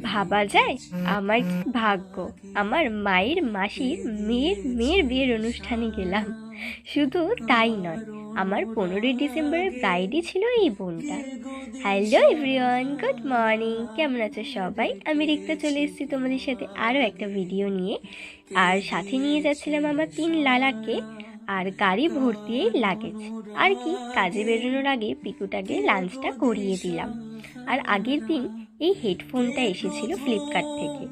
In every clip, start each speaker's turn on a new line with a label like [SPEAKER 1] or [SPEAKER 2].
[SPEAKER 1] ভাবা যায় আমার কি ভাগ্য, আমার মায়ের মাসির মেয়ের বিয়ের অনুষ্ঠানে গেলাম। শুধু তাই নয়, আমার 15ই ডিসেম্বরের ব্রাইডই ছিল এই বোনটা। Hello everyone, good morning. কেমন আছো সবাই? আমি রিক্তা চলে এসেছি তোমাদের সাথে আরও একটা ভিডিও নিয়ে। আর সাথে নিয়ে যাচ্ছিলাম আমার 3 লালাকে, আর গাড়ি ভর্তি এই লাগেজ। আর কি, কাজে বেরোনোর আগে পিকুটাকে লাঞ্চটা করিয়ে দিলাম। আর আগের দিন এই হেডফোনটা এসেছিল ফ্লিপকার্ট থেকে।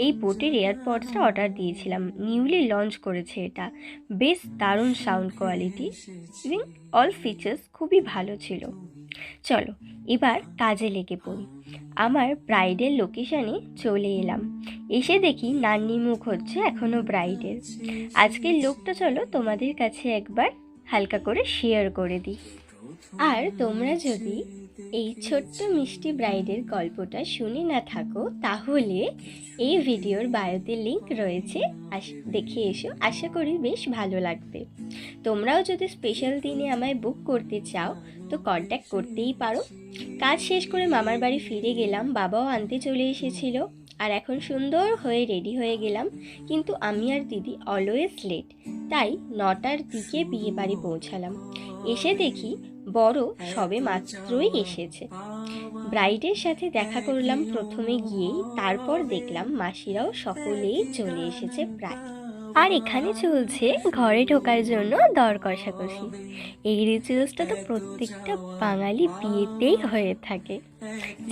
[SPEAKER 1] এই বোটের এয়ারপডসটা অর্ডার দিয়েছিলাম, নিউলি লঞ্চ করেছে এটা। বেশ দারুণ সাউন্ড কোয়ালিটি এবং অল ফিচার্স খুবই ভালো ছিল। চলো এবার কাজে লেগে পড়ি। আমার ব্রাইডের লোকেশনে চলে এলাম। এসে দেখি নান্নি মুখ হচ্ছে এখনও ব্রাইডের। আজকের লোকটা চলো তোমাদের কাছে একবার হালকা করে শেয়ার করে দিই। আর তোমরা যদি এই ছোট্ট মিষ্টি ব্রাইডের গল্পটা শুনে না থাকো, তাহলে এই ভিডিওর বায়োতে লিংক রয়েছে, দেখে এসো। আশা করি বেশ ভালো লাগবে। তোমরাও যদি স্পেশাল দিনে আমায় বুক করতে চাও তো কন্ট্যাক্ট করতেই পারো। কাজ শেষ করে মামার বাড়ি ফিরে গেলাম, বাবাও আনতে চলে এসেছিল। আর এখন সুন্দর হয়ে রেডি হয়ে গেলাম, কিন্তু আমি আর দিদি অলওয়েজ লেট, তাই 9টার দিকে বিয়ে বাড়ি পৌঁছালাম। এসে দেখি বড় সবে মাত্রই এসেছে। ব্রাইডের সাথে দেখা করলাম প্রথমে গিয়েই, তারপর দেখলাম মাসিরাও সকলেই চলে এসেছে প্রায়। আর এখানে চলছে ঘরে ঢোকার জন্য দর কষাকষি। এই রিচুয়ালসটা তো প্রত্যেকটা বাঙালি বিয়েতেই হয়ে থাকে।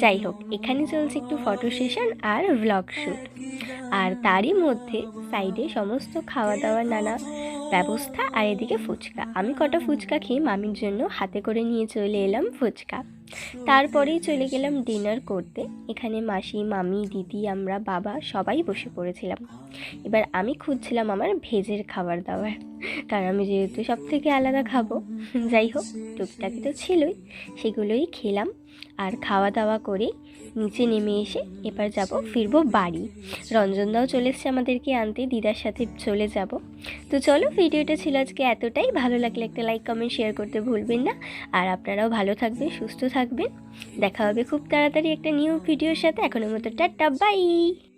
[SPEAKER 1] যাই হোক, এখানে চলছে একটু ফটো সেশন আর ভ্লগ শ্যুট। আর তারই মধ্যে সাইডে সমস্ত খাওয়া দাওয়ার নানা ব্যবস্থা। আর এদিকে ফুচকা, আমি কটা ফুচকা খেয়ে মামির জন্য হাতে করে নিয়ে চলে এলাম ফুচকা। তারপরেই চলে গেলাম ডিনার করতে। এখানে মাসি, মামি, দিদি, আমরা, বাবা সবাই বসে পড়েছিলাম। এবার আমি খুঁজছিলাম আমার ভেজের খাবার দাবার, কারণ আমি যেহেতু সব থেকে আলাদা খাবো। যাই হোক, টুকটাকি তো ছিলই, সেগুলোই খেলাম। আর খাওয়া দাওয়া করে নিচে নেমে এসে এবার ফিরবো বাড়ি। রঞ্জনদাও চলে এসছে আমাদেরকে আনতে, দিদার সাথে চলে যাব। তো চলো, ভিডিওটা ছিল আজকে এতটাই। ভালো লাগলে একটা লাইক, কমেন্ট, শেয়ার করতে ভুলবেন না। আর আপনারাও ভালো থাকবেন, সুস্থ থাকবেন। দেখা হবে খুব তাড়াতাড়ি একটা নিউ ভিডিওর সাথে। এখনের মতো টাটা, বাই।